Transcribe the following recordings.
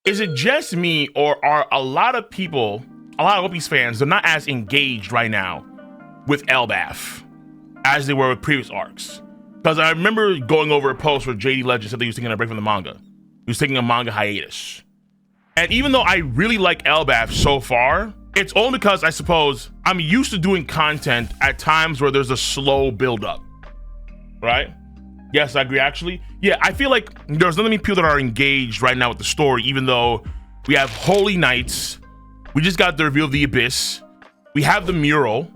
Is it just me, or are a lot of people, a lot of One Piece fans, they're not as engaged right now with Elbaf as they were with previous arcs? Because I remember going over a post where JD Legend said that he was taking a break from the manga. He was taking a manga hiatus. And even though I really like Elbaf so far, it's only because I suppose I'm used to doing content at times where there's a slow build-up, right? Yes, I agree, actually. Yeah, I feel like there's not many people that are engaged right now with the story, even though we have Holy Knights, we just got the reveal of the Abyss, we have the mural,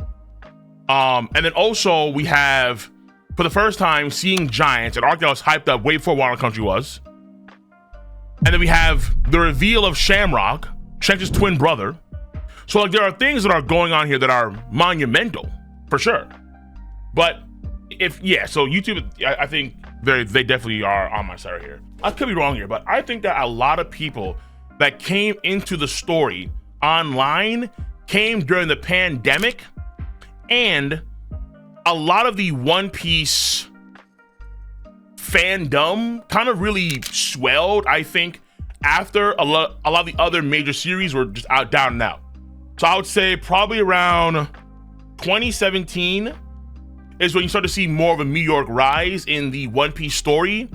and then also we have, for the first time, Seeing Giants, an arc that was hyped up way before Wano Country was. And then we have the reveal of Shamrock, Shanks' twin brother. So like there are things that are going on here that are monumental, for sure. But so YouTube, I think they definitely are on my side here. I could be wrong here, but I think that a lot of people that came into the story online came during the pandemic, and a lot of the One Piece fandom kind of really swelled, I think, after a lot of the other major series were just down and out. So I would say probably around 2017 is when you start to see more of a meteoric rise in the One Piece story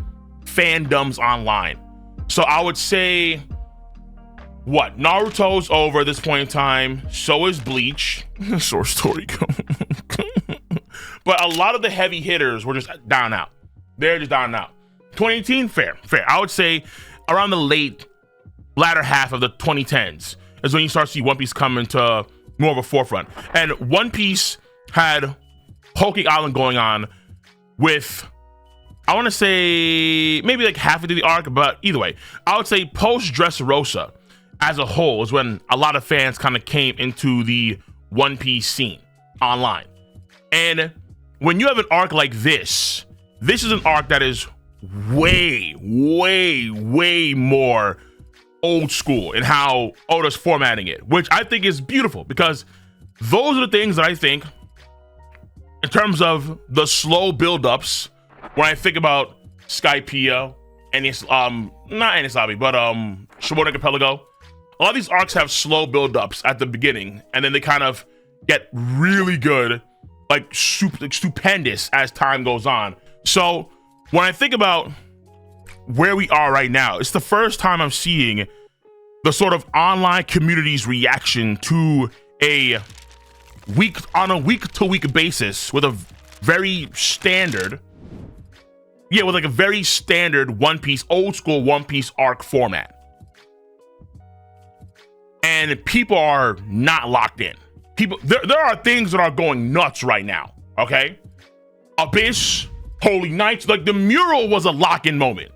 fandoms online. So I would say, Naruto's over at this point in time, so is Bleach. Source story. But a lot of the heavy hitters were just down and out. They're just down and out. 2018, fair. I would say around the latter half of the 2010s is when you start to see One Piece come into more of a forefront. And One Piece had Poking Island going on with, I want to say maybe like half into the arc, but either way, I would say post Dressrosa as a whole is when a lot of fans kind of came into the One Piece scene online. And when you have an arc like this is an arc that is way more old school in how Oda's formatting it, which I think is beautiful, because those are the things that I think, in terms of the slow build-ups, when I think about Skypiea, and not Enies Lobby, but Shimoda Archipelago, a lot of these arcs have slow build-ups at the beginning, and then they kind of get really good, like stupendous as time goes on. So when I think about where we are right now, it's the first time I'm seeing the sort of online community's reaction to a week-to-week basis with a very standard One Piece, old school One Piece arc format. And people are not locked in. There are things that are going nuts right now, okay? Abyss, Holy Knights, like the mural was a lock-in moment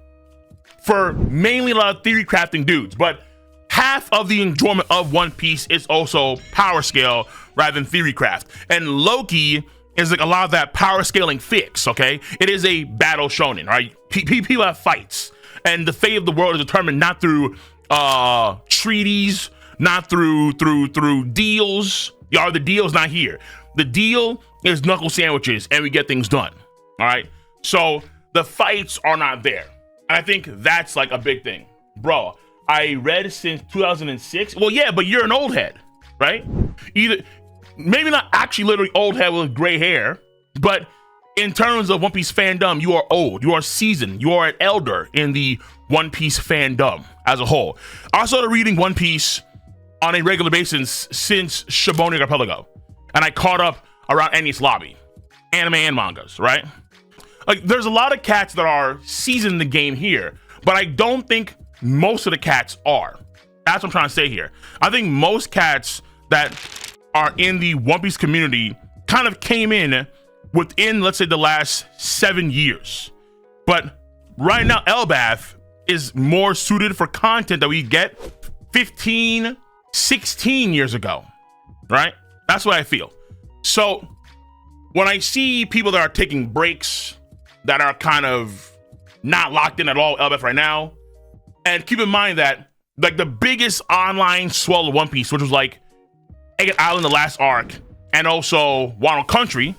for mainly a lot of theory crafting dudes, but half of the enjoyment of One Piece is also power scale rather than theory craft. And Loki is like a lot of that power scaling fix, okay? It is a battle shonen, right? People have fights, and the fate of the world is determined not through treaties, not through deals. The deal's not here. The deal is knuckle sandwiches, and we get things done, all right? So the fights are not there. And I think that's like a big thing. Bro, I read since 2006. Well, yeah, but you're an old head, right? Maybe not actually literally old head with gray hair, but in terms of One Piece fandom, you are old, you are seasoned, you are an elder in the One Piece fandom as a whole. I started reading One Piece on a regular basis since Shimoda Archipelago, and I caught up around Enies Lobby, anime and mangas, right? Like, there's a lot of cats that are seasoned in the game here, but I don't think most of the cats are. That's what I'm trying to say here. I think most cats that are in the One Piece community kind of came in within, let's say, the last 7 years. But right now, Elbaf is more suited for content that we get 15, 16 years ago, right? That's what I feel. So when I see people that are taking breaks, that are kind of not locked in at all Elbaf right now, and keep in mind that like the biggest online swell of One Piece, which was like Egg Island, the last arc, and also Wano Country,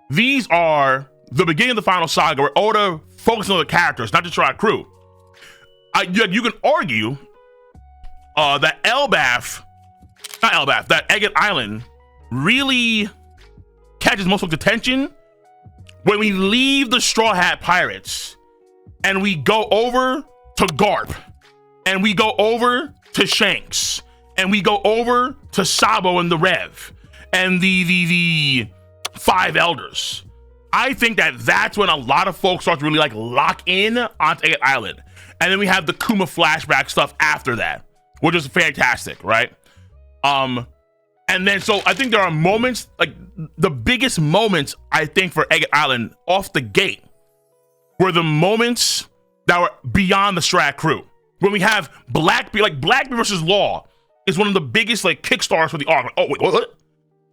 these are the beginning of the final saga where Oda focused on the characters, not just our crew. you can argue that that Agate Island really catches most of the attention when we leave the Straw Hat Pirates and we go over to Garp and we go over to Shanks and we go over to Sabo and the Rev and the Five Elders. I think that that's when a lot of folks start to really like lock in onto Agate Island. And then we have the Kuma flashback stuff after that, which is fantastic, right? And then so I think there are moments, like the biggest moments I think for Agate Island off the gate were the moments that were beyond the Strat crew. When we have Blackbeard, like Blackbeard versus Law is one of the biggest like kickstarters for the arc. Like, oh wait, what?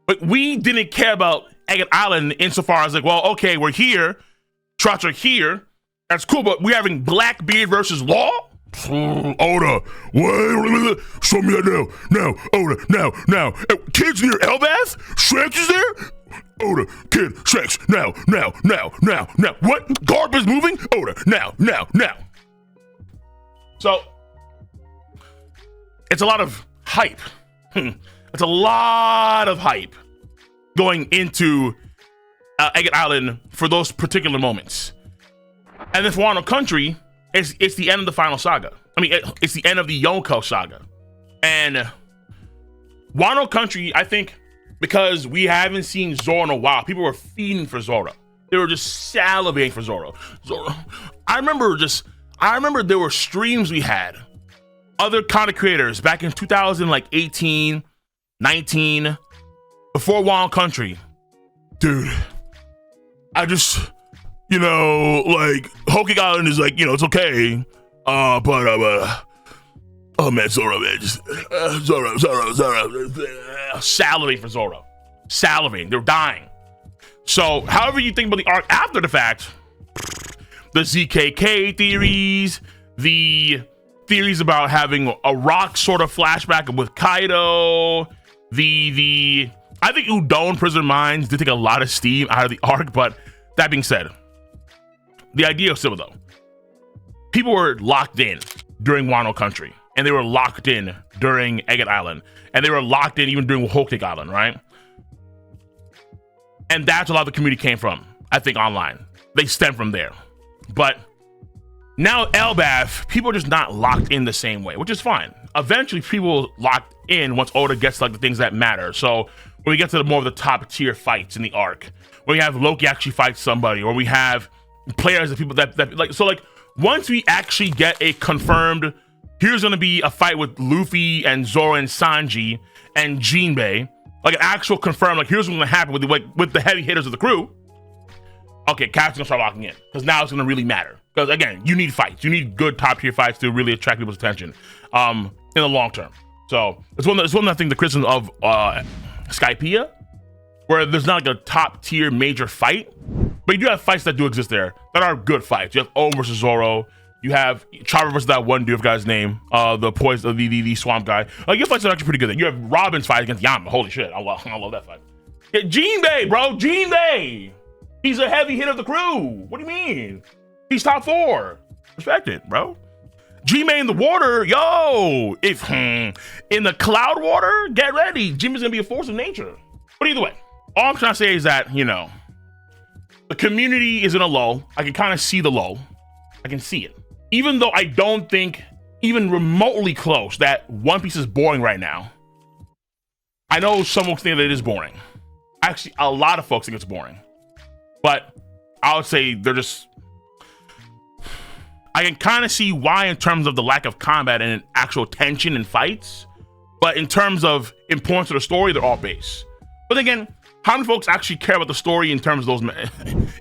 But we didn't care about Agate Island insofar as like, well, okay, we're here, Trots are here, that's cool, but we're having Blackbeard versus Law? Oda, wait, show me that now, Oda, now. Kids near Elbaf? Shanks is there? Oda, kid, Shanks, now. What? Garp is moving? Oda, now. So, it's a lot of hype. It's a lot of hype going into Agate Island for those particular moments. And then for Wano Country, it's the end of the final saga. I mean, it's the end of the Yonko saga. And Wano Country, I think, because we haven't seen Zoro in a while, people were feeding for Zoro. They were just salivating for Zoro. I remember there were streams we had, other content creators back in 2018, 19, before Wano Country. Dude, I just... like Hoki Island is like, it's okay. Oh man, Zoro, man, just Zoro. Salivating for Zoro. Salivating. They're dying. So, however you think about the arc after the fact, the ZKK theories, the theories about having a rock sort of flashback with Kaido, I think Udon Prison Mines did take a lot of steam out of the arc, but that being said, the idea is similar though. People were locked in during Wano Country, and they were locked in during Agate Island, and they were locked in even during Whole Cake Island, right? And that's where a lot of the community came from, I think, online. They stem from there. But now Elbaf, people are just not locked in the same way, which is fine. Eventually, people locked in once Oda gets like the things that matter. So when we get to the more of the top tier fights in the arc, when we have Loki actually fight somebody, or we have players and people that like, so like once we actually get a confirmed, here's gonna be a fight with Luffy and Zoro and Sanji and Jinbei, like an actual confirmed, like here's what's gonna happen with the heavy hitters of the crew. Okay, Cap's gonna start locking in because now it's gonna really matter. Because again, you need fights, you need good top tier fights to really attract people's attention in the long term. So it's one of I think the criticism of Skypiea, where there's not like a top tier major fight, but you do have fights that do exist there that are good fights. You have Ohm versus Zoro. You have Chopper versus that one dude, guy's name, the poison, the swamp guy. Like your fights are actually pretty good. You have Robin's fight against Yama. Holy shit, I love that fight. Yeah, Jinbei, bro, Jinbei. He's a heavy hit of the crew. What do you mean? He's top 4. Respect it, bro. Jinbei in the water, yo. If in the cloud water, get ready. Jinbei's gonna be a force of nature. But either way, all I'm trying to say is that the community is in a lull. I can kind of see the lull. I can see it. Even though I don't think even remotely close that One Piece is boring right now. I know some folks think that it is boring. Actually, a lot of folks think it's boring. But I would say they're just... I can kind of see why in terms of the lack of combat and actual tension and fights. But in terms of importance to the story, they're all base. But again, how many folks actually care about the story in terms of those?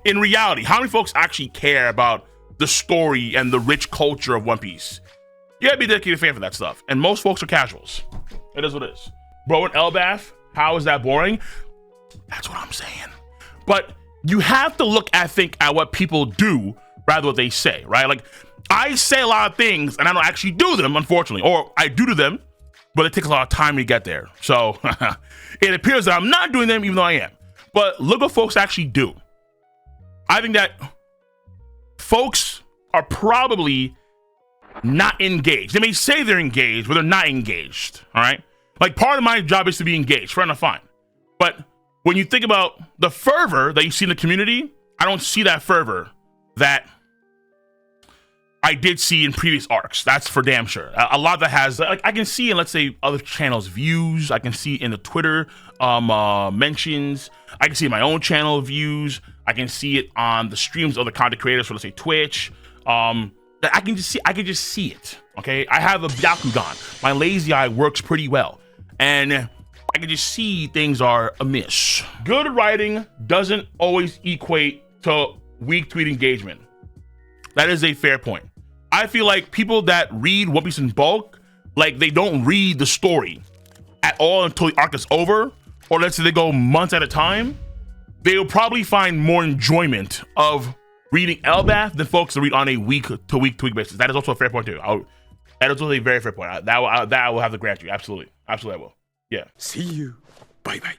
In reality, how many folks actually care about the story and the rich culture of One Piece? You gotta be a dedicated fan for that stuff. And most folks are casuals. It is what it is. Bro and Elbaf, how is that boring? That's what I'm saying. But you have to look, I think, at what people do rather than what they say, right? Like, I say a lot of things and I don't actually do them, unfortunately. Or I do them, but it takes a lot of time to get there. So it appears that I'm not doing them even though I am. But look what folks actually do. I think that folks are probably not engaged. They may say they're engaged, but they're not engaged. All right. Like, part of my job is to be engaged. Fair enough, fine. But when you think about the fervor that you see in the community, I don't see that fervor that I did see in previous arcs. That's for damn sure. A lot that has, like, I can see in, let's say, other channels' views. I can see in the Twitter mentions. I can see in my own channel views. I can see it on the streams of other content creators, for, let's say, Twitch. That I can just see it. Okay, I have a Byakugan. My lazy eye works pretty well, and I can just see things are amiss. Good writing doesn't always equate to weak tweet engagement. That is a fair point. I feel like people that read One Piece in bulk, like, they don't read the story at all until the arc is over, or let's say they go months at a time, they'll probably find more enjoyment of reading Elbaf than folks that read on a week-to-week basis. That is also a fair point too. That is also a very fair point. That I will have to grant you. Absolutely. Absolutely I will. Yeah. See you. Bye-bye.